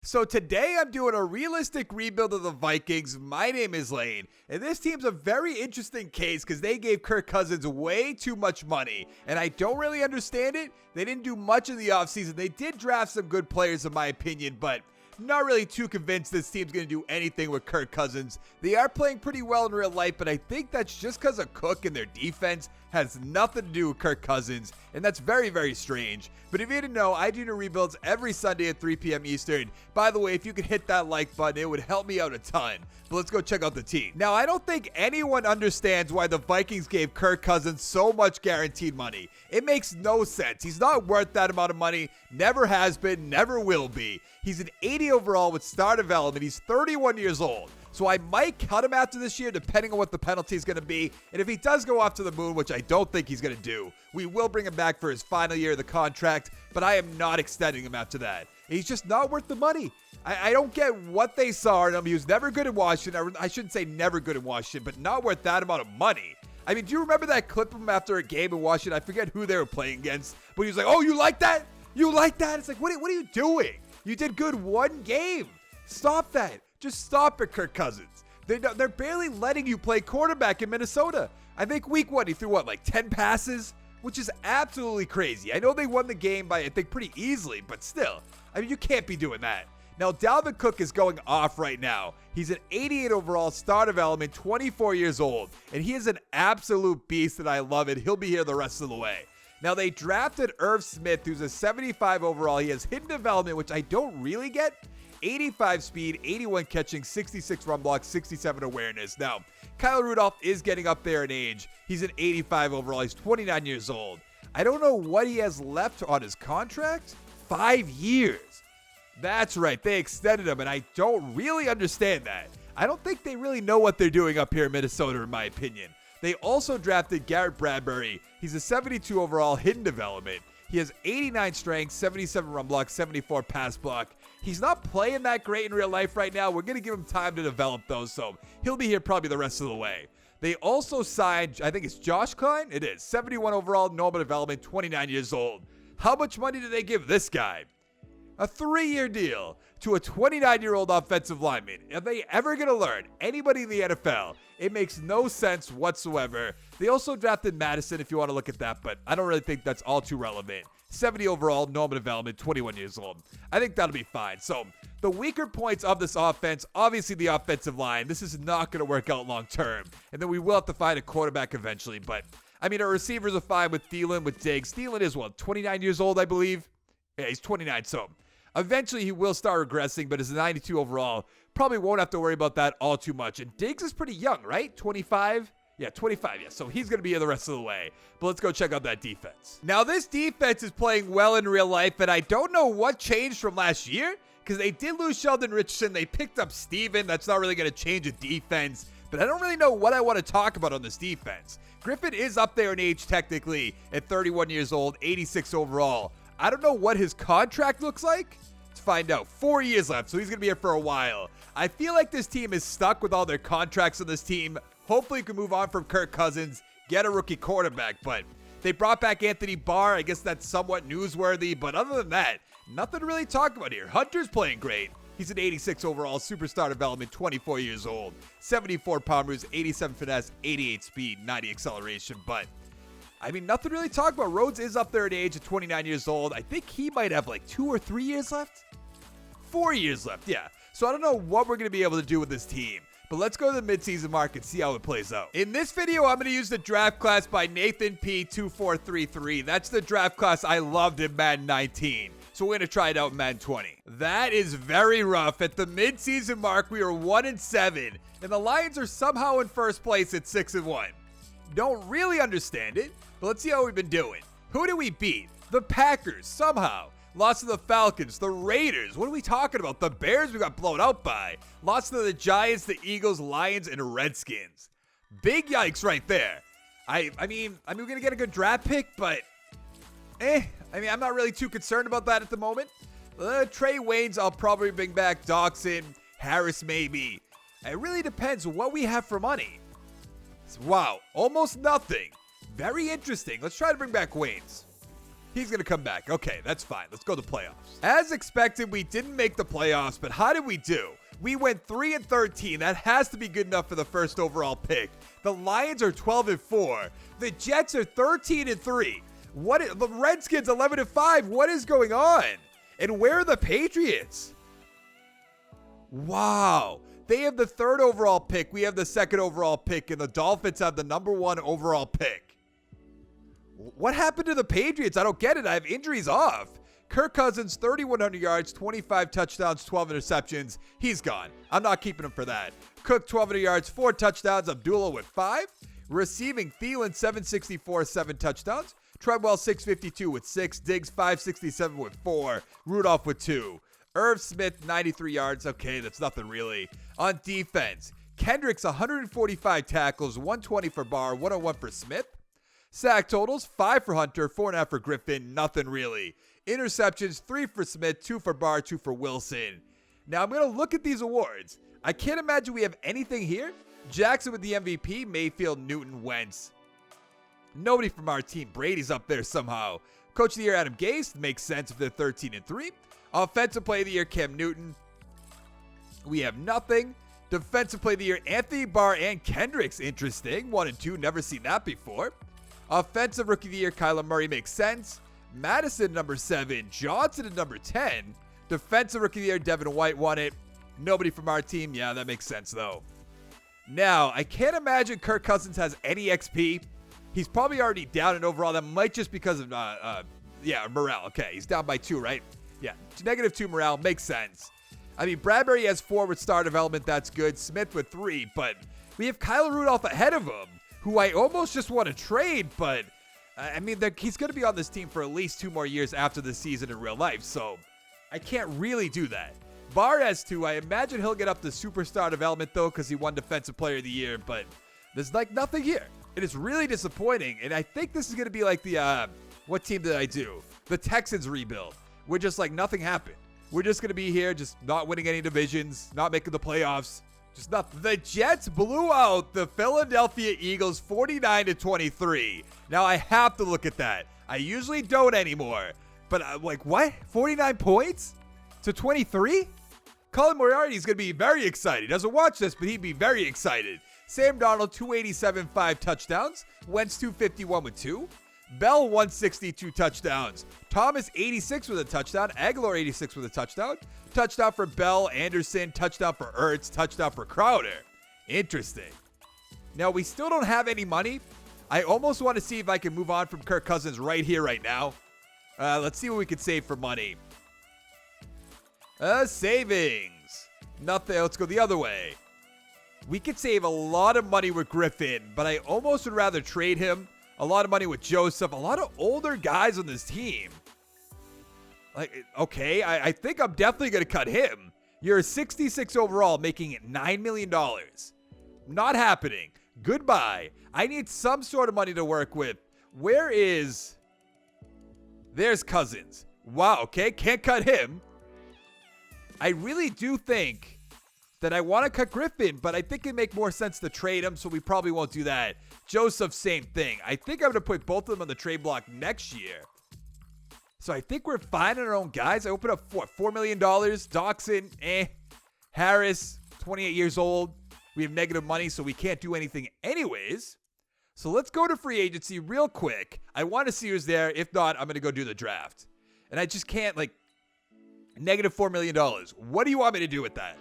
So today I'm doing a realistic rebuild of the Vikings. My name is Lane, and this team's a very interesting case because they gave Kirk Cousins way too much money, and I don't really understand it. They didn't do much in the offseason. They did draft some good players in my opinion, but not really too convinced this team's going to do anything with Kirk Cousins. They are playing pretty well in real life, but I think that's just because of Cook and their defense has nothing to do with Kirk Cousins, and that's very, very strange. But if you didn't know, I do new rebuilds every Sunday at 3 p.m. Eastern. By the way, if you could hit that like button, it would help me out a ton. But let's go check out the team. Now, I don't think anyone understands why the Vikings gave Kirk Cousins so much guaranteed money. It makes no sense. He's not worth that amount of money. Never has been, never will be. He's an 80 overall with star development. He's 31 years old. So I might cut him after this year depending on what the penalty is going to be. And if he does go off to the moon, which I don't think he's going to do, we will bring him back for his final year of the contract. But I am not extending him after that. He's just not worth the money. I don't get what they saw in him. He was never good in Washington. I shouldn't say never good in Washington, but not worth that amount of money. I mean, do you remember that clip of him after a game in Washington? I forget who they were playing against. But he was like, oh, you like that? You like that? It's like, what are you doing? You did good one game. Stop that. Just stop it, Kirk Cousins. They're barely letting you play quarterback in Minnesota. I think week one, he threw like 10 passes, which is absolutely crazy. I know they won the game by, I think, pretty easily, but still. I mean, you can't be doing that. Now, Dalvin Cook is going off right now. He's an 88 overall, star development, 24 years old, and he is an absolute beast, and I love it. He'll be here the rest of the way. Now, they drafted Irv Smith, who's a 75 overall. He has hidden development, which I don't really get. 85 speed, 81 catching, 66 run block, 67 awareness. Now, Kyle Rudolph is getting up there in age. He's an 85 overall. He's 29 years old. I don't know what he has left on his contract. 5 years. That's right. They extended him, and I don't really understand that. I don't think they really know what they're doing up here in Minnesota, in my opinion. They also drafted Garrett Bradbury. He's a 72 overall, hidden development. He has 89 strength, 77 run block, 74 pass block. He's not playing that great in real life right now. We're going to give him time to develop those, so he'll be here probably the rest of the way. They also signed, I think it's Josh Klein? It is. 71 overall, normal development, 29 years old. How much money did they give this guy? A 3-year deal to a 29-year-old offensive lineman. Are they ever going to learn? Anybody in the NFL? It makes no sense whatsoever. They also drafted Madison, if you want to look at that, but I don't really think that's all too relevant. 70 overall, normal development, 21 years old. I think that'll be fine. So the weaker points of this offense, obviously the offensive line. This is not going to work out long term. And then we will have to find a quarterback eventually. But, I mean, our receivers are fine with Thielen, with Diggs. Thielen is, 29 years old, I believe? Yeah, he's 29, so eventually he will start regressing, but as a 92 overall, probably won't have to worry about that all too much. And Diggs is pretty young, right? 25? Yeah, 25, yeah. So he's going to be here the rest of the way. But let's go check out that defense. Now, this defense is playing well in real life, and I don't know what changed from last year, because they did lose Sheldon Richardson. They picked up Steven. That's not really going to change a defense, but I don't really know what I want to talk about on this defense. Griffin is up there in age technically at 31 years old, 86 overall. I don't know what his contract looks like. Let's find out. 4 years left, so he's going to be here for a while. I feel like this team is stuck with all their contracts on this team. Hopefully, you can move on from Kirk Cousins, get a rookie quarterback, but they brought back Anthony Barr. I guess that's somewhat newsworthy, but other than that, nothing to really talk about here. Hunter's playing great. He's an 86 overall, superstar development, 24 years old, 74 pound moves, 87 finesse, 88 speed, 90 acceleration, but I mean, nothing really to talk about. Rhodes is up there at age of 29 years old. I think he might have like 2 or 3 years left. 4 years left, yeah. So I don't know what we're going to be able to do with this team. But let's go to the midseason mark and see how it plays out. In this video, I'm going to use the draft class by Nathan P2433. That's the draft class I loved in Madden 19. So we're going to try it out in Madden 20. That is very rough. At the midseason mark, we are 1-7. And the Lions are somehow in first place at 6-1. Don't really understand it, but let's see how we've been doing. Who did we beat? The Packers, somehow. Lost to the Falcons, the Raiders. What are we talking about? The Bears we got blown out by. Lost to the Giants, the Eagles, Lions, and Redskins. Big yikes right there. I mean, we're going to get a good draft pick, but I'm not really too concerned about that at the moment. Trey Waynes, I'll probably bring back. Dawson, Harris maybe. It really depends what we have for money. Wow, almost nothing. Very interesting. Let's try to bring back Waynes. He's going to come back. Okay, that's fine. Let's go to playoffs. As expected, we didn't make the playoffs, but how did we do? We went 3-13. That has to be good enough for the first overall pick. The Lions are 12-4. The Jets are 13-3. The Redskins 11-5. What is going on? And where are the Patriots? Wow. They have the 3rd overall pick. We have the 2nd overall pick, and the Dolphins have the number 1 overall pick. What happened to the Patriots? I don't get it. I have injuries off. Kirk Cousins, 3,100 yards, 25 touchdowns, 12 interceptions. He's gone. I'm not keeping him for that. Cook, 1,200 yards, 4 touchdowns. Abdullah with 5. Receiving, Thielen, 764, 7 touchdowns. Treadwell, 652 with 6. Diggs, 567 with 4. Rudolph with 2. Irv Smith, 93 yards. Okay, that's nothing really. On defense, Kendricks, 145 tackles, 120 for Barr, 101 for Smith. Sack totals, 5 for Hunter, 4.5 for Griffin, nothing really. Interceptions, 3 for Smith, 2 for Barr, 2 for Wilson. Now I'm going to look at these awards. I can't imagine we have anything here. Jackson with the MVP, Mayfield, Newton, Wentz. Nobody from our team. Brady's up there somehow. Coach of the Year, Adam Gase, makes sense if they're 13-3. Offensive Player of the Year, Cam Newton. We have nothing. Defensive Player of the Year, Anthony Barr and Kendricks, interesting. 1 and 2, never seen that before. Offensive Rookie of the Year, Kyler Murray, makes sense. Madison, number 7. Johnson at number 10. Defensive Rookie of the Year, Devin White won it. Nobody from our team. Yeah, that makes sense, though. Now, I can't imagine Kirk Cousins has any XP. He's probably already down in overall. That might just because of, morale. Okay, he's down by 2, right? Yeah, -2 morale. Makes sense. I mean, Bradbury has 4 with star development. That's good. Smith with 3, but we have Kyle Rudolph ahead of him, who I almost just want to trade, but I mean, he's going to be on this team for at least 2 more years after the season in real life, so I can't really do that. Barr has 2. I imagine he'll get up to superstar development, though, because he won Defensive Player of the Year, but there's like nothing here. It is really disappointing, and I think this is going to be like the, what team did I do? The Texans Rebuild. We're just like nothing happened. We're just going to be here, just not winning any divisions, not making the playoffs. Just nothing. The Jets blew out the Philadelphia Eagles 49-23. Now, I have to look at that. I usually don't anymore. But I'm like, what? 49 points to 23? Colin Moriarty is going to be very excited. He doesn't watch this, but he'd be very excited. Sam Darnold, 287, 5 touchdowns. Wentz, 251 with 2. Bell, 162 touchdowns. Thomas, 86 with a touchdown. Aguilar, 86 with a touchdown. Touchdown for Bell, Anderson, touchdown for Ertz, touchdown for Crowder. Interesting. Now, we still don't have any money. I almost want to see if I can move on from Kirk Cousins right here, right now. Let's see what we can save for money. Savings. Nothing. Let's go the other way. We could save a lot of money with Griffin, but I almost would rather trade him. A lot of money with Joseph. A lot of older guys on this team. Like, okay, I think I'm definitely going to cut him. You're 66 overall, making it $9 million. Not happening. Goodbye. I need some sort of money to work with. There's Cousins. Wow, okay, can't cut him. I really do think that I want to cut Griffin, but I think it'd make more sense to trade him, so we probably won't do that. Joseph, same thing. I think I'm going to put both of them on the trade block next year. So I think we're finding our own guys. I open up $4 million. Doxson, Harris, 28 years old. We have negative money, so we can't do anything anyways. So let's go to free agency real quick. I want to see who's there. If not, I'm going to go do the draft. And I just can't, negative $4 million. What do you want me to do with that?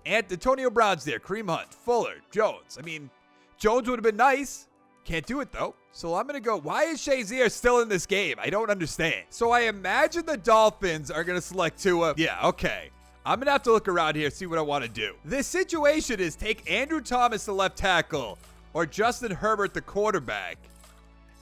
Antonio Brown's there. Kareem Hunt, Fuller, Jones. I mean, Jones would have been nice. Can't do it, though. So I'm going to go. Why is Shazier still in this game? I don't understand. So I imagine the Dolphins are going to select Tua. Yeah, okay. I'm going to have to look around here, see what I want to do. This situation is take Andrew Thomas, the left tackle, or Justin Herbert, the quarterback.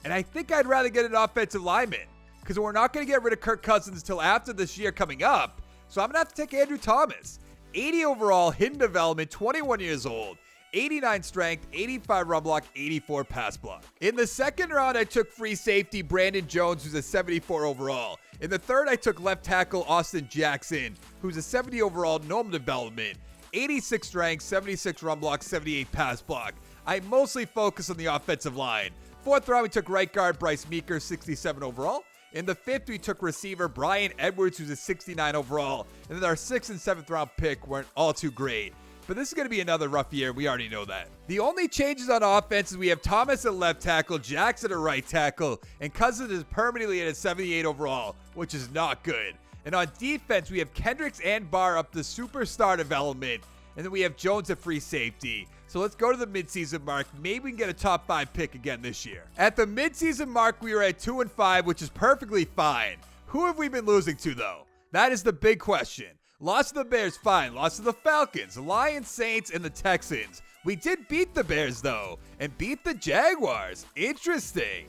And I think I'd rather get an offensive lineman because we're not going to get rid of Kirk Cousins until after this year coming up. So I'm going to have to take Andrew Thomas. 80 overall, hidden development, 21 years old. 89 strength, 85 run block, 84 pass block. In the second round, I took free safety Brandon Jones, who's a 74 overall. In the third, I took left tackle Austin Jackson, who's a 70 overall, normal development. 86 strength, 76 run block, 78 pass block. I mostly focus on the offensive line. Fourth round, we took right guard Bryce Meeker, 67 overall. In the 5th, we took receiver Bryan Edwards, who's a 69 overall. And then our 6th and 7th round pick weren't all too great. But this is going to be another rough year. We already know that. The only changes on offense is we have Thomas at left tackle, Jackson at right tackle, and Cousins is permanently at a 78 overall, which is not good. And on defense, we have Kendricks and Barr up the superstar development. And then we have Jones at free safety. So let's go to the midseason mark. Maybe we can get a top 5 pick again this year. At the midseason mark, we are at 2-5, which is perfectly fine. Who have we been losing to, though? That is the big question. Lost to the Bears, fine. Lost to the Falcons, Lions, Saints, and the Texans. We did beat the Bears, though, and beat the Jaguars. Interesting.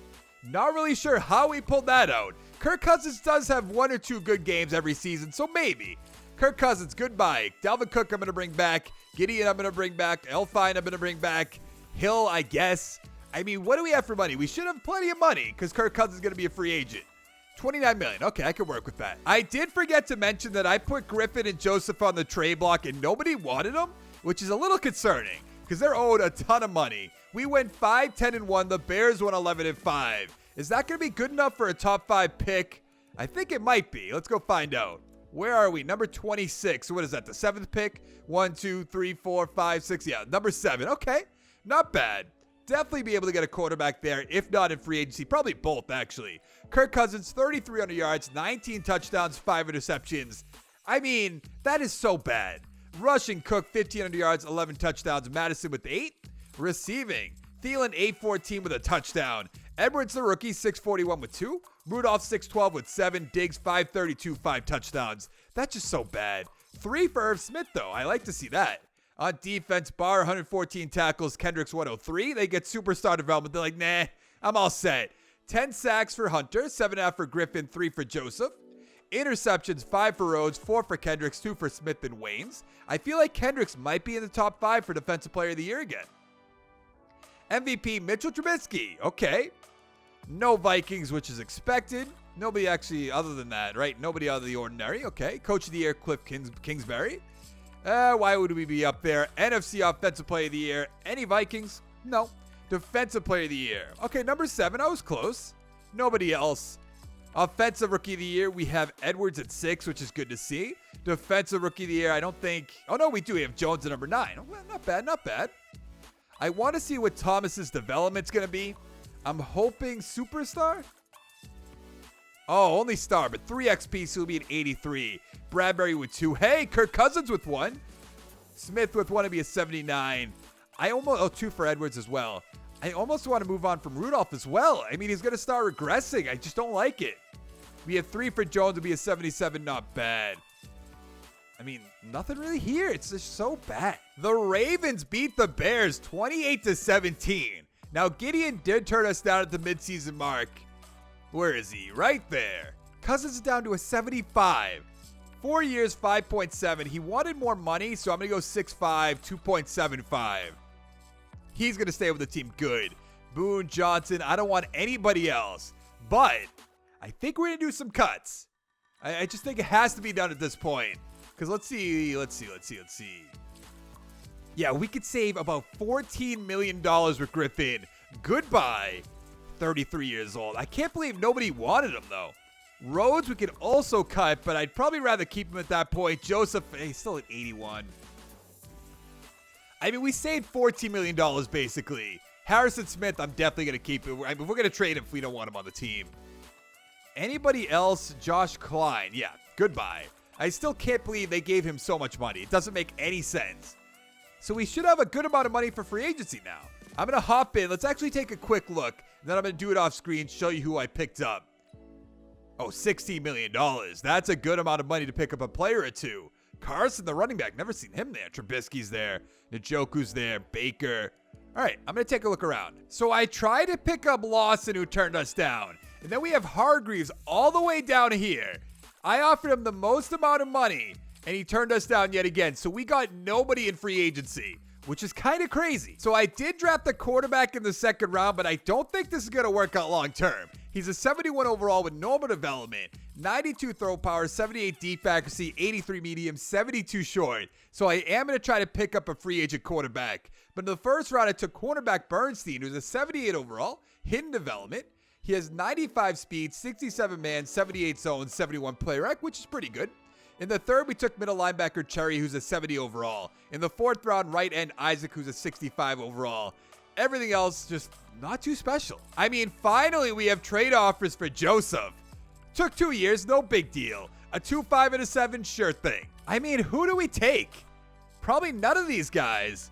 Not really sure how we pulled that out. Kirk Cousins does have 1 or 2 good games every season, so maybe. Kirk Cousins, goodbye. Dalvin Cook, I'm going to bring back. Gideon, I'm going to bring back. Elfine, I'm going to bring back. Hill, I guess. I mean, what do we have for money? We should have plenty of money because Kirk Cousins is going to be a free agent. $29 million. Okay, I can work with that. I did forget to mention that I put Griffin and Joseph on the trade block and nobody wanted them, which is a little concerning because they're owed a ton of money. We went 5-10-1. The Bears went 11-5. Is that going to be good enough for a top 5 pick? I think it might be. Let's go find out. Where are we? Number 26. What is that? The 7th pick? 1, 2, 3, 4, 5, 6. Yeah, number 7. Okay, not bad. Definitely be able to get a quarterback there, if not in free agency. Probably both, actually. Kirk Cousins, 3,300 yards, 19 touchdowns, 5 interceptions. I mean, that is so bad. Rushing, Cook, 1,500 yards, 11 touchdowns. Madison with 8. Receiving, Thielen, 814 with a touchdown. Edwards, the rookie, 641 with 2. Rudolph, 612 with 7. Diggs, 532, 5 touchdowns. That's just so bad. 3 for Irv Smith, though. I like to see that. On defense, Barr, 114 tackles. Kendricks, 103. They get superstar development. They're like, nah, I'm all set. 10 sacks for Hunter, 7.5 for Griffin, 3 for Joseph. Interceptions, 5 for Rhodes, 4 for Kendricks, 2 for Smith and Waynes. I feel like Kendricks might be in the top 5 for Defensive Player of the Year again. MVP, Mitchell Trubisky. Okay. No Vikings, which is expected. Nobody actually other than that, right? Nobody out of the ordinary. Okay. Coach of the Year, Cliff Kingsbury. Why would we be up there? NFC Offensive Player of the Year. Any Vikings? No. Defensive Player of the Year. Okay, number 7. I was close. Nobody else. Offensive Rookie of the Year. We have Edwards at 6, which is good to see. Defensive Rookie of the Year. I don't think. Oh, no, we do. We have Jones at number 9. Well, not bad. Not bad. I want to see what Thomas's development's going to be. I'm hoping superstar. Oh, only star, but 3 XP, so he'll be at 83. Bradbury with 2. Hey, Kirk Cousins with 1. Smith with 1 to be a 79. I almost 2 for Edwards as well. I almost want to move on from Rudolph as well. I mean, he's going to start regressing. I just don't like it. We have 3 for Jones to be a 77. Not bad. I mean, nothing really here. It's just so bad. The Ravens beat the Bears 28-17. Now, Gideon did turn us down at the midseason mark. Where is he? Right there. Cousins is down to a 75. 4 years, 5.7. He wanted more money, so I'm going to go 6'5", 2.75. He's going to stay with the team. Good. Boone, Johnson. I don't want anybody else. But I think we're going to do some cuts. I just think it has to be done at this point. Because let's see. Yeah, we could save about $14 million with Griffin. Goodbye. 33 years old. I can't believe nobody wanted him, though. Rhodes we could also cut, but I'd probably rather keep him at that point. Joseph, he's still at 81. I mean, we saved $14 million, basically. Harrison Smith, I'm definitely going to keep it. I mean, we're going to trade him if we don't want him on the team. Anybody else? Josh Klein. Yeah, goodbye. I still can't believe they gave him so much money. It doesn't make any sense. So we should have a good amount of money for free agency now. I'm going to hop in. Let's actually take a quick look. Then I'm going to do it off screen, show you who I picked up. Oh, $16 million. That's a good amount of money to pick up a player or two. Carson, the running back. Never seen him there. Trubisky's there. Njoku's there. Baker. All right, I'm going to take a look around. So I tried to pick up Lawson, who turned us down. And then we have Hargreaves all the way down here. I offered him the most amount of money, and he turned us down yet again. So we got nobody in free agency, which is kind of crazy. So I did draft the quarterback in the second round, but I don't think this is going to work out long term. He's a 71 overall with normal development, 92 throw power, 78 deep accuracy, 83 medium, 72 short. So I am going to try to pick up a free agent quarterback. But in the first round, I took cornerback Bernstein, who's a 78 overall, hidden development, He has 95 speed, 67 man, 78 zone, 71 play rec, which is pretty good. In the third, we took middle linebacker Cherry, who's a 70 overall. In the fourth round, right end Isaac, who's a 65 overall. Everything else, just not too special. I mean, finally, we have trade offers for Joseph. Took 2 years, no big deal. A 2, 5, and a 7, sure thing. I mean, who do we take? Probably none of these guys.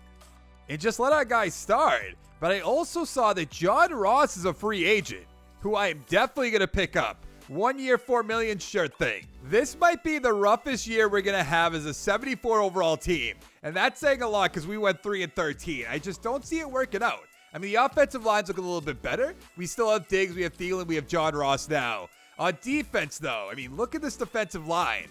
And just let our guys start. But I also saw that John Ross is a free agent, who I am definitely going to pick up. 1 year, $4 million, sure thing. This might be the roughest year we're going to have as a 74 overall team. And that's saying a lot because we went 3-13. I just don't see it working out. I mean, the offensive lines look a little bit better. We still have Diggs, we have Thielen, we have John Ross now. On defense, though, I mean, look at this defensive line.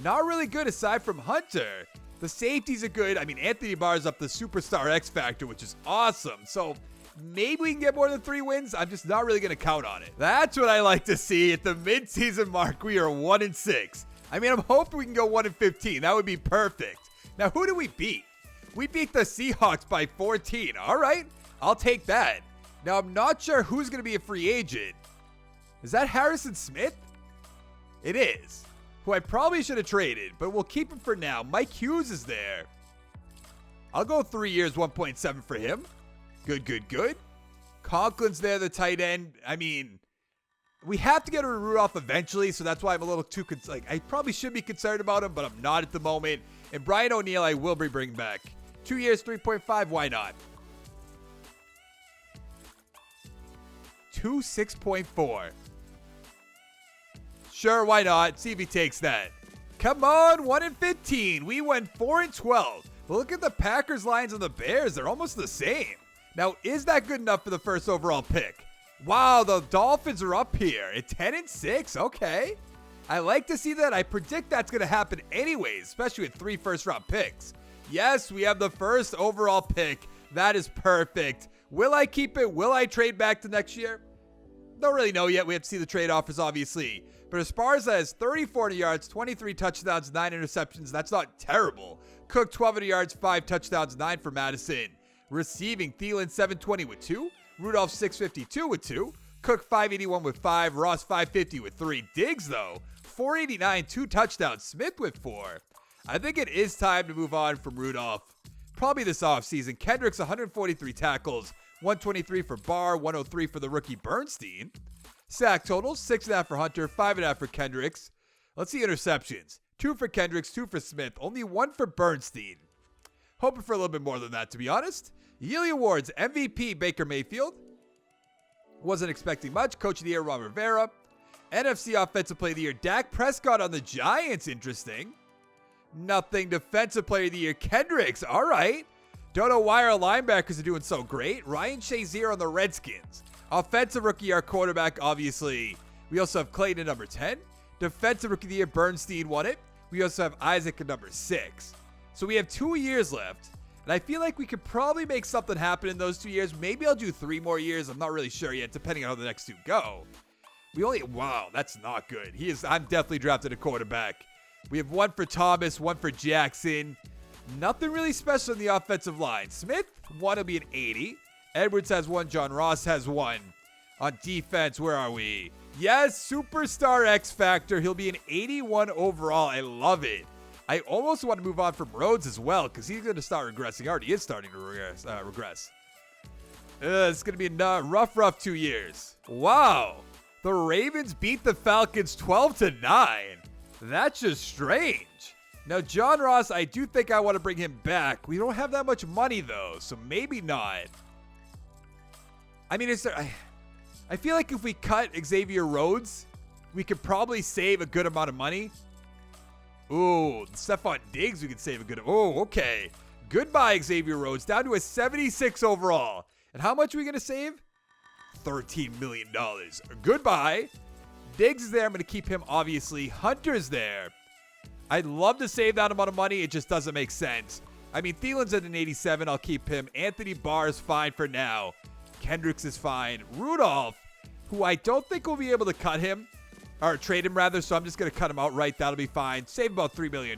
Not really good aside from Hunter. The safeties are good. I mean, Anthony Barr's up the superstar X factor, which is awesome. So maybe we can get more than 3 wins. I'm just not really going to count on it. That's what I like to see. At the midseason mark, we are 1-6. I mean, I'm hoping we can go 1-15. That would be perfect. Now, who do we beat? We beat the Seahawks by 14. All right, I'll take that. Now, I'm not sure who's going to be a free agent. Is that Harrison Smith? It is. Who I probably should have traded, but we'll keep him for now. Mike Hughes is there. I'll go 3 years, 1.7 for him. Good. Conklin's there, the tight end. I mean, we have to get rid of Rudolph eventually, so that's why I'm a little too I probably should be concerned about him, but I'm not at the moment. And Brian O'Neill, I will be bringing back. 2 years, 3.5. Why not? 6.4. Sure, why not? See if he takes that. Come on, 1-15. We went 4-12. But look at the Packers, Lions, and the Bears. They're almost the same. Now, is that good enough for the first overall pick? Wow, the Dolphins are up here at 10-6. Okay. I like to see that. I predict that's going to happen anyways, especially with 3 first-round picks. Yes, we have the first overall pick. That is perfect. Will I keep it? Will I trade back to next year? Don't really know yet. We have to see the trade offers, obviously. But as far as that is 34 yards, 23 touchdowns, 9 interceptions. That's not terrible. Cook 1,200 yards, 5 touchdowns, 9 for Madison. Receiving, Thielen 720 with 2. Rudolph 652 with 2. Cook 581 with 5. Ross 550 with 3. Diggs, though, 489, 2 touchdowns. Smith with 4. I think it is time to move on from Rudolph. Probably this offseason. Kendricks 143 tackles, 123 for Barr, 103 for the rookie Bernstein. Sack totals, 6.5 for Hunter, 5.5 for Kendricks. Let's see interceptions. 2 for Kendricks, 2 for Smith, only 1 for Bernstein. Hoping for a little bit more than that, to be honest. Yearly awards, MVP Baker Mayfield. Wasn't expecting much. Coach of the Year, Ron Rivera. NFC Offensive Player of the Year, Dak Prescott on the Giants. Interesting. Nothing. Defensive Player of the Year, Kendricks. All right. Don't know why our linebackers are doing so great. Ryan Shazier on the Redskins. Offensive Rookie, our quarterback, obviously. We also have Clayton at number 10. Defensive Rookie of the Year, Bernstein won it. We also have Isaac at number 6. So we have 2 years left. And I feel like we could probably make something happen in those 2 years. Maybe I'll do 3 more years. I'm not really sure yet, depending on how the next 2 go. Wow, that's not good. I'm definitely drafted a quarterback. We have 1 for Thomas, 1 for Jackson. Nothing really special in the offensive line. Smith, 1 will be an 80. Edwards has 1. John Ross has 1. On defense, where are we? Yes, superstar X Factor. He'll be an 81 overall. I love it. I almost want to move on from Rhodes as well because he's going to start regressing. He already is starting to regress. It's going to be a rough 2 years. Wow. The Ravens beat the Falcons 12-9. That's just strange. Now, John Ross, I do think I want to bring him back. We don't have that much money, though, so maybe not. I mean, I feel like if we cut Xavier Rhodes, we could probably save a good amount of money. Ooh, Stephon Diggs, we could save a good... Oh, okay. Goodbye, Xavier Rhodes. Down to a 76 overall. And how much are we going to save? $13 million. Goodbye. Diggs is there. I'm going to keep him, obviously. Hunter's there. I'd love to save that amount of money. It just doesn't make sense. I mean, Thielen's at an 87. I'll keep him. Anthony Barr is fine for now. Kendricks is fine. Rudolph, who I don't think we'll be able to cut him. Or trade him, rather. So I'm just going to cut him outright. That'll be fine. Save about $3 million.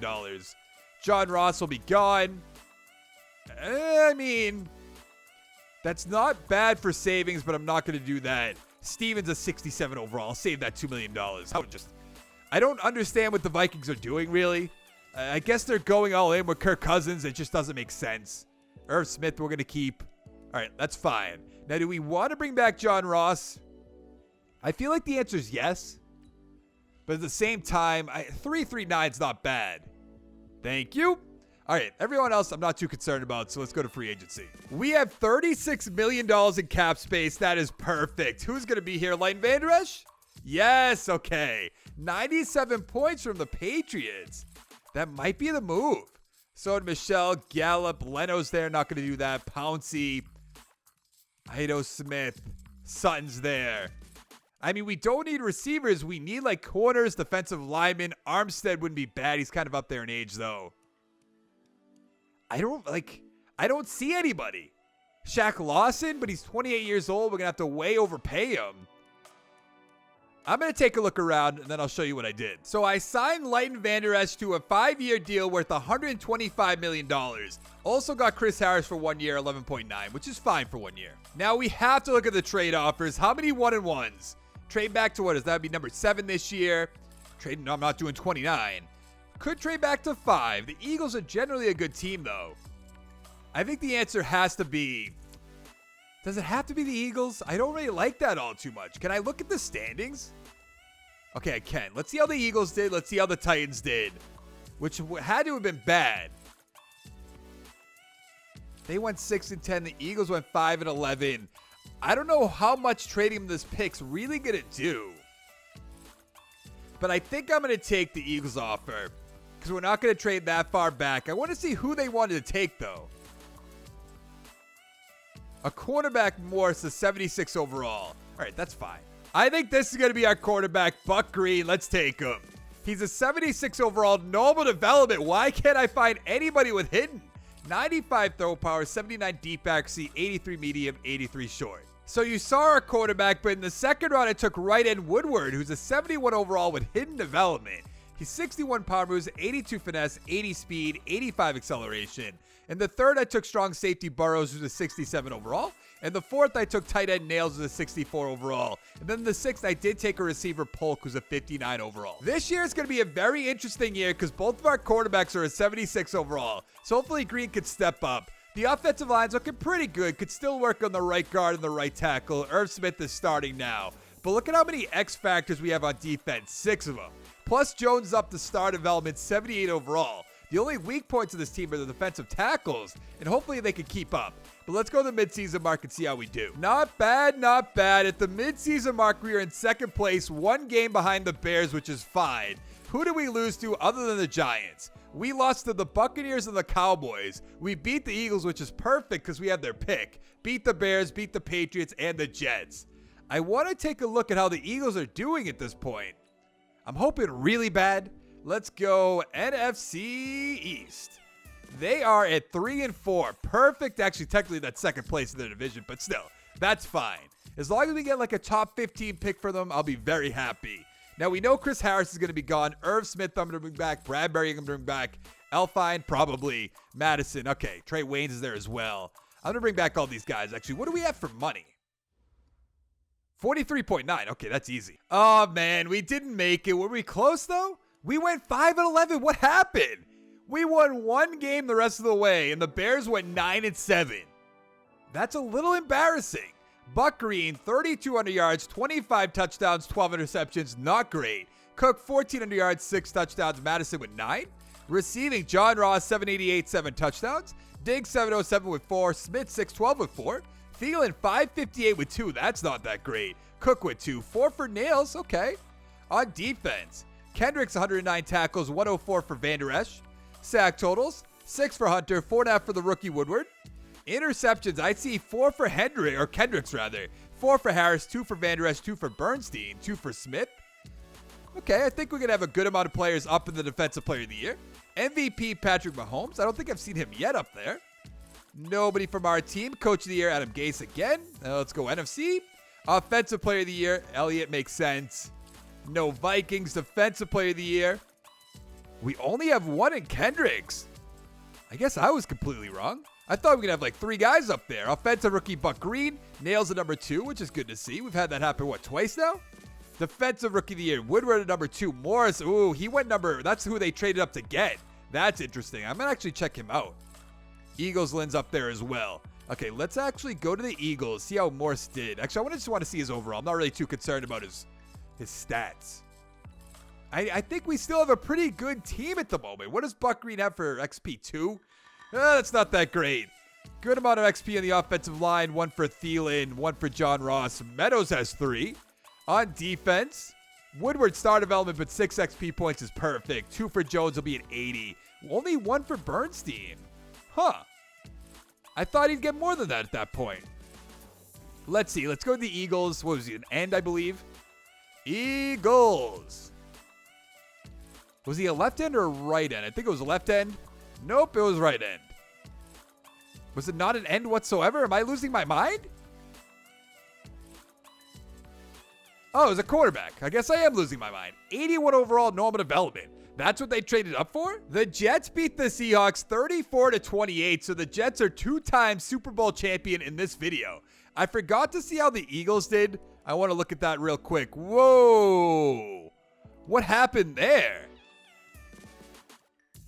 John Ross will be gone. I mean, that's not bad for savings, but I'm not going to do that. Stevens a 67 overall. I'll save that $2 million. I don't understand what the Vikings are doing, really. I guess they're going all in with Kirk Cousins. It just doesn't make sense. Irv Smith, we're going to keep. All right, that's fine. Now, do we want to bring back John Ross? I feel like the answer is yes. But at the same time, 339 is not bad. Thank you. All right, everyone else I'm not too concerned about, so let's go to free agency. We have $36 million in cap space. That is perfect. Who's going to be here? Leighton Vander Esch? Yes, okay. 97 points from the Patriots. That might be the move. So Michelle, Gallup, Leno's there. Not going to do that. Pouncey, Ito Smith, Sutton's there. I mean, we don't need receivers. We need like corners, defensive linemen. Armstead wouldn't be bad. He's kind of up there in age though. I don't see anybody. Shaq Lawson, but he's 28 years old. We're going to have to way overpay him. I'm going to take a look around, and then I'll show you what I did. So I signed Leighton Vander Esch to a 5-year deal worth $125 million. Also got Chris Harris for 1 year, 11.9, which is fine for 1 year. Now we have to look at the trade offers. How many 1-and-1s? Trade back to what? That would be number 7 this year. No, I'm not doing 29. Could trade back to 5. The Eagles are generally a good team, though. I think the answer has to be... Does it have to be the Eagles? I don't really like that all too much. Can I look at the standings? Okay, I can. Let's see how the Eagles did. Let's see how the Titans did, which had to have been bad. They went 6-10. The Eagles went 5-11. I don't know how much trading this pick's really going to do, but I think I'm going to take the Eagles offer because we're not going to trade that far back. I want to see who they wanted to take, though. A cornerback Morse, a 76 overall. All right, that's fine. I think this is going to be our quarterback, Buck Green. Let's take him. He's a 76 overall, normal development. Why can't I find anybody with hidden? 95 throw power, 79 deep accuracy, 83 medium, 83 short. So you saw our quarterback, but in the second round, I took right end Woodward, who's a 71 overall with hidden development. He's 61 power moves, 82 finesse, 80 speed, 85 acceleration. In the third, I took strong safety Burrows, who's a 67 overall. And the fourth, I took tight end Nails, who's a 64 overall. And then the sixth, I did take a receiver Polk, who's a 59 overall. This year is going to be a very interesting year because both of our quarterbacks are a 76 overall. So hopefully Green could step up. The offensive line's looking pretty good. Could still work on the right guard and the right tackle. Irv Smith is starting now. But look at how many X factors we have on defense. 6 of them. Plus Jones up to star development, 78 overall. The only weak points of this team are the defensive tackles, and hopefully they can keep up. But let's go to the midseason mark and see how we do. Not bad, not bad. At the midseason mark, we are in second place, 1 game behind the Bears, which is fine. Who did we lose to other than the Giants? We lost to the Buccaneers and the Cowboys. We beat the Eagles, which is perfect because we have their pick. Beat the Bears, beat the Patriots, and the Jets. I want to take a look at how the Eagles are doing at this point. I'm hoping really bad. Let's go NFC East. They are at 3-4. Perfect. Actually, technically, that's second place in their division, but still, that's fine. As long as we get like a top 15 pick for them, I'll be very happy. Now, we know Chris Harris is going to be gone. Irv Smith, I'm going to bring back. Bradbury, I'm going to bring back. Elfine, probably. Madison, okay. Trey Waynes is there as well. I'm going to bring back all these guys, actually. What do we have for money? 43.9. Okay, that's easy. Oh, man, we didn't make it. Were we close, though? We went 5-11. What happened? We won 1 game the rest of the way, and the Bears went 9-7. That's a little embarrassing. Buck Green, 3,200 yards, 25 touchdowns, 12 interceptions. Not great. Cook, 1,400 yards, 6 touchdowns. Madison with 9. Receiving, John Ross, 788, 7 touchdowns. Diggs, 707 with 4. Smith, 612 with 4. Thielen, 558 with 2. That's not that great. Cook with 2. 4 for Nails. Okay. On defense, Kendricks, 109 tackles, 104 for Vander Esch. Sack totals, 6 for Hunter, 4.5 for the rookie Woodward. Interceptions, I see 4 for Kendricks rather. 4 for Harris, 2 for Vander Esch, 2 for Bernstein, 2 for Smith. Okay, I think we're going to have a good amount of players up in the Defensive Player of the Year. MVP, Patrick Mahomes. I don't think I've seen him yet up there. Nobody from our team. Coach of the Year, Adam Gase again. Let's go NFC. Offensive Player of the Year, Elliott makes sense. No Vikings. Defensive Player of the Year. We only have 1 in Kendricks. I guess I was completely wrong. I thought we were going to have like 3 guys up there. Offensive rookie Buck Green nails the number 2, which is good to see. We've had that happen, twice now? Defensive rookie of the year, Woodward at number 2. Morris, ooh, he went that's who they traded up to get. That's interesting. I'm going to actually check him out. Eagles Lynn's up there as well. Okay, let's actually go to the Eagles, see how Morris did. Actually, I just want to see his overall. I'm not really too concerned about his stats. I think we still have a pretty good team at the moment. What does Buck Green have for XP? 2? That's not that great. Good amount of XP on the offensive line. 1 for Thielen, 1 for John Ross. Meadows has 3. On defense, Woodward star development, but 6 XP points is perfect. 2 for Jones will be at 80. Only 1 for Bernstein. Huh. I thought he'd get more than that at that point. Let's see. Let's go to the Eagles. What was he, an end, I believe? Eagles. Was he a left end or a right end? I think it was a left end. Nope, it was right end. Was it not an end whatsoever? Am I losing my mind? Oh, it was a quarterback. I guess I am losing my mind. 81 overall normal development. That's what they traded up for? The Jets beat the Seahawks 34-28, so the Jets are 2-time Super Bowl champion in this video. I forgot to see how the Eagles did. I want to look at that real quick. Whoa. What happened there?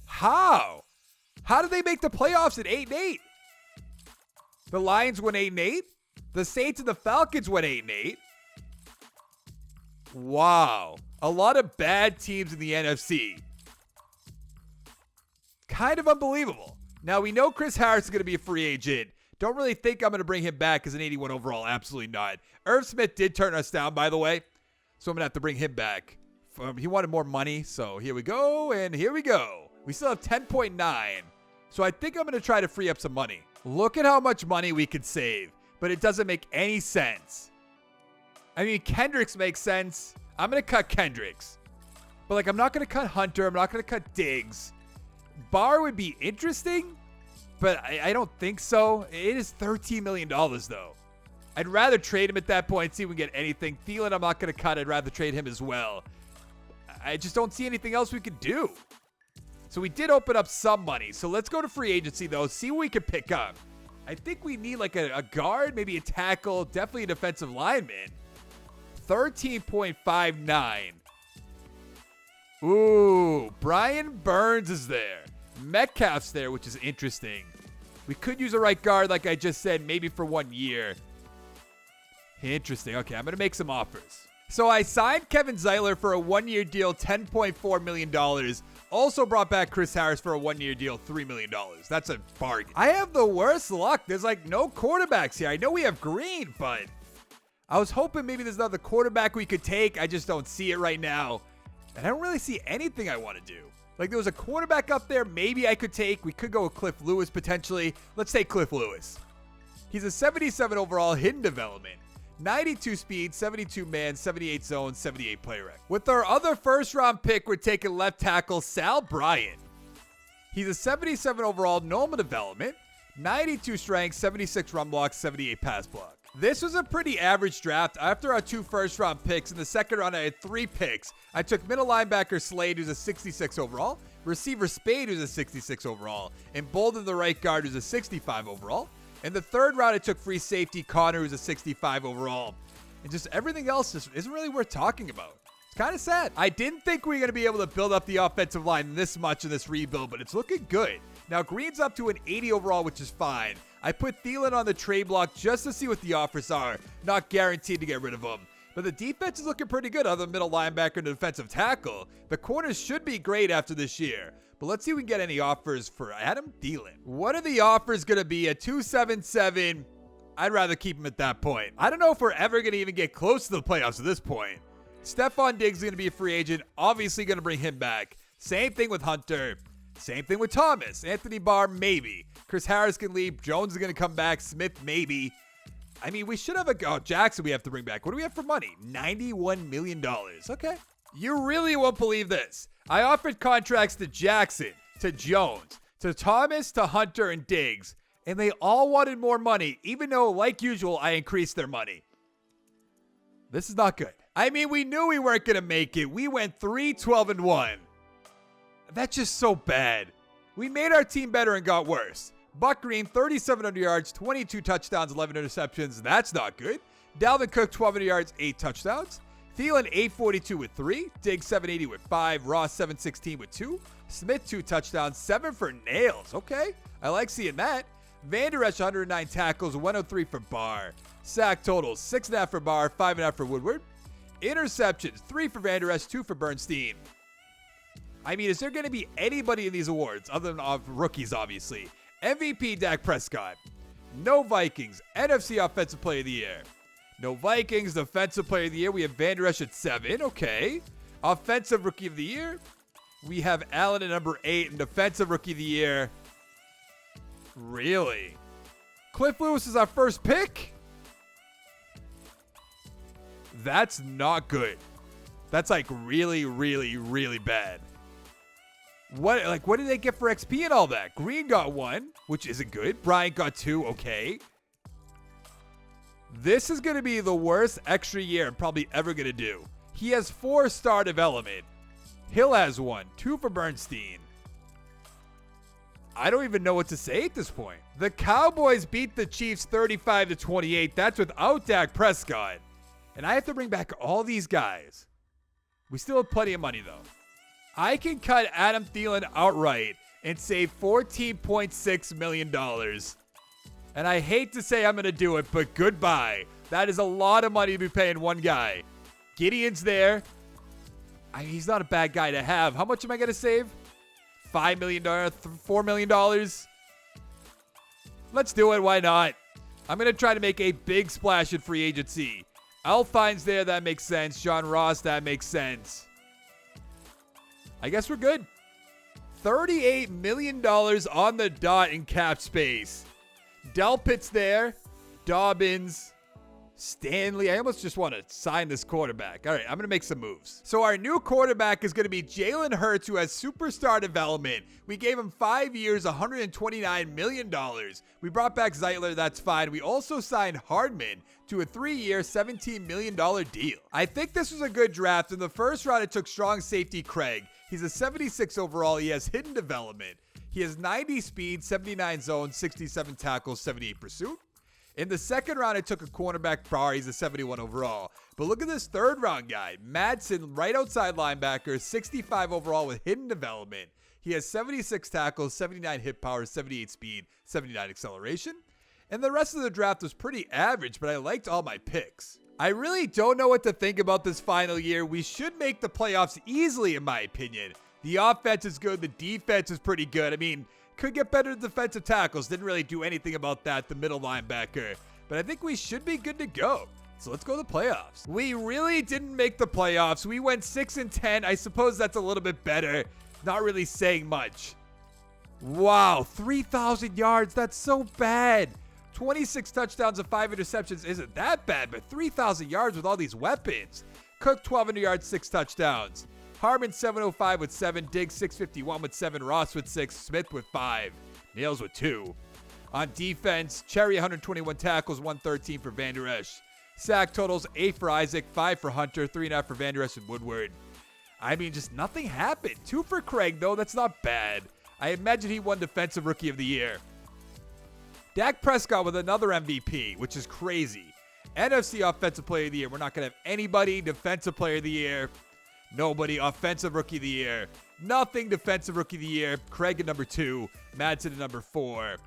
How? How did they make the playoffs at 8-8? The Lions went 8-8. The Saints and the Falcons went 8-8. Wow. A lot of bad teams in the NFC. Kind of unbelievable. Now, we know Chris Harris is going to be a free agent. Don't really think I'm going to bring him back as an 81 overall. Absolutely not. Irv Smith did turn us down, by the way. So I'm going to have to bring him back. He wanted more money. So here we go. And here we go. We still have 10.9. So I think I'm going to try to free up some money. Look at how much money we could save. But it doesn't make any sense. I mean, Kendricks makes sense. I'm going to cut Kendricks. But, like, I'm not going to cut Hunter. I'm not going to cut Diggs. Barr would be interesting, but I don't think so. It is $13 million, though. I'd rather trade him at that point, see if we can get anything. Thielen, I'm not going to cut. I'd rather trade him as well. I just don't see anything else we could do. So we did open up some money. So let's go to free agency, though. See what we can pick up. I think we need, like, a guard, maybe a tackle, definitely a defensive lineman. 13.59. Ooh, Brian Burns is there. Metcalf's there, which is interesting. We could use a right guard, like I just said, maybe for 1 year. Interesting. Okay, I'm going to make some offers. So I signed Kevin Zeitler for a 1-year deal, $10.4 million. Also brought back Chris Harris for a 1-year deal, $3 million. That's a bargain. I have the worst luck. There's like no quarterbacks here. I know we have Green, but I was hoping maybe there's another quarterback we could take. I just don't see it right now. And I don't really see anything I want to do. Like, there was a quarterback up there maybe I could take. We could go with Cliff Lewis potentially. Let's take Cliff Lewis. He's a 77 overall hidden development. 92 speed, 72 man, 78 zone, 78 play rec. With our other first round pick, we're taking left tackle Sal Bryant. He's a 77 overall normal development. 92 strength, 76 run block, 78 pass block. This was a pretty average draft. After our 2 first-round picks, in the second round, I had 3 picks. I took middle linebacker Slade, who's a 66 overall, receiver Spade, who's a 66 overall, and Bolden, the right guard, who's a 65 overall. In the third round, I took free safety Connor, who's a 65 overall. And just everything else just isn't really worth talking about. It's kind of sad. I didn't think we were going to be able to build up the offensive line this much in this rebuild, but it's looking good. Now, Green's up to an 80 overall, which is fine. I put Thielen on the trade block just to see what the offers are. Not guaranteed to get rid of him. But the defense is looking pretty good other than middle linebacker and defensive tackle. The corners should be great after this year. But let's see if we can get any offers for Adam Thielen. What are the offers going to be? A 277. I'd rather keep him at that point. I don't know if we're ever going to even get close to the playoffs at this point. Stephon Diggs is going to be a free agent. Obviously going to bring him back. Same thing with Hunter. Same thing with Thomas. Anthony Barr, maybe. Chris Harris can leave. Jones is going to come back. Smith, maybe. I mean, we should have Jackson we have to bring back. What do we have for money? $91 million. Okay. You really won't believe this. I offered contracts to Jackson, to Jones, to Thomas, to Hunter, and Diggs. And they all wanted more money, even though, like usual, I increased their money. This is not good. I mean, we knew we weren't going to make it. We went 3-12-1. That's just so bad. We made our team better and got worse. Buck Green, 3,700 yards, 22 touchdowns, 11 interceptions. That's not good. Dalvin Cook, 1,200 yards, 8 touchdowns. Thielen, 842 with 3. Diggs, 780 with 5. Ross, 716 with 2. Smith, 2 touchdowns, 7 for nails. Okay, I like seeing that. Van Der Esch, 109 tackles, 103 for Barr. Sack totals, 6.5 for Barr, 5.5 for Woodward. Interceptions, 3 for Van Der Esch, 2 for Bernstein. I mean, is there going to be anybody in these awards other than rookies, obviously? MVP, Dak Prescott. No Vikings. NFC Offensive Player of the Year. No Vikings. Defensive Player of the Year. We have Van Der Esch at 7. Okay. Offensive Rookie of the Year. We have Allen at number 8. And Defensive Rookie of the Year. Really? Cliff Lewis is our first pick? That's not good. That's like really, really, really bad. What did they get for XP and all that? Green got 1, which isn't good. Bryant got 2, okay. This is going to be the worst extra year I'm probably ever going to do. He has 4 star development. Hill has 1, 2 for Bernstein. I don't even know what to say at this point. The Cowboys beat the Chiefs 35-28. That's without Dak Prescott. And I have to bring back all these guys. We still have plenty of money, though. I can cut Adam Thielen outright and save $14.6 million. And I hate to say I'm going to do it, but goodbye. That is a lot of money to be paying one guy. Gideon's there. He's not a bad guy to have. How much am I going to save? $5 million? $4 million? Let's do it. Why not? I'm going to try to make a big splash in free agency. Alfine's there. That makes sense. John Ross. That makes sense. I guess we're good. $38 million on the dot in cap space. Delpit's there. Dobbins. Stanley. I almost just want to sign this quarterback. All right, I'm going to make some moves. So our new quarterback is going to be Jalen Hurts, who has superstar development. We gave him 5 years, $129 million. We brought back Zeitler. That's fine. We also signed Hardman to a 3-year, $17 million deal. I think this was a good draft. In the first round, it took strong safety Craig. He's a 76 overall. He has hidden development. He has 90 speed, 79 zone, 67 tackles, 78 pursuit. In the second round, I took a cornerback Barr. He's a 71 overall. But look at this third round guy. Madsen, right outside linebacker, 65 overall with hidden development. He has 76 tackles, 79 hit power, 78 speed, 79 acceleration. And the rest of the draft was pretty average, but I liked all my picks. I really don't know what to think about this final year. We should make the playoffs easily, in my opinion. The offense is good. The defense is pretty good. I mean, could get better defensive tackles. Didn't really do anything about that, the middle linebacker. But I think we should be good to go. So let's go to the playoffs. We really didn't make the playoffs. We went 6-10. I suppose that's a little bit better. Not really saying much. Wow, 3,000 yards. That's so bad. 26 touchdowns and 5 interceptions isn't that bad, but 3,000 yards with all these weapons. Cook, 1,200 yards, 6 touchdowns. Harmon, 705 with 7. Diggs, 651 with 7. Ross with 6. Smith with 5. Nails with 2. On defense, Cherry, 121 tackles, 113 for Van Der Esch. Sack totals, 8 for Isaac, 5 for Hunter, 3.5 for Van Der Esch and Woodward. I mean, just nothing happened. 2 for Craig, though. That's not bad. I imagine he won Defensive Rookie of the Year. Dak Prescott with another MVP, which is crazy. NFC Offensive Player of the Year. We're not going to have anybody. Defensive Player of the Year. Nobody. Offensive Rookie of the Year. Nothing. Defensive Rookie of the Year. Craig at number 2. Madsen at number 4.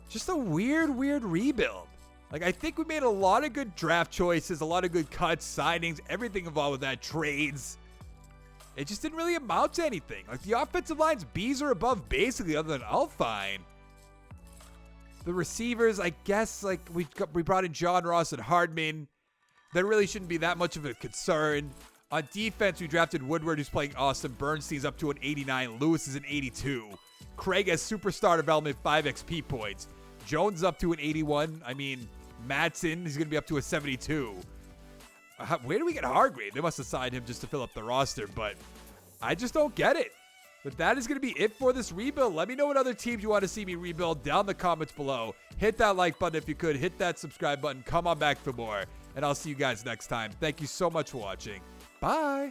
Just a weird rebuild. Like, I think we made a lot of good draft choices, a lot of good cuts, signings, everything involved with that, trades. It just didn't really amount to anything. Like, the offensive line's B's or above, basically, other than Alfine. The receivers, I guess, like, we brought in John Ross and Hardman. There really shouldn't be that much of a concern. On defense, we drafted Woodward, who's playing awesome. Bernstein's up to an 89. Lewis is an 82. Craig has superstar development, 5 XP points. Jones up to an 81. I mean, Madsen, he's going to be up to a 72. Where do we get Hargrave? They must have signed him just to fill up the roster, but I just don't get it. But that is going to be it for this rebuild. Let me know what other teams you want to see me rebuild down in the comments below. Hit that like button if you could. Hit that subscribe button. Come on back for more. And I'll see you guys next time. Thank you so much for watching. Bye.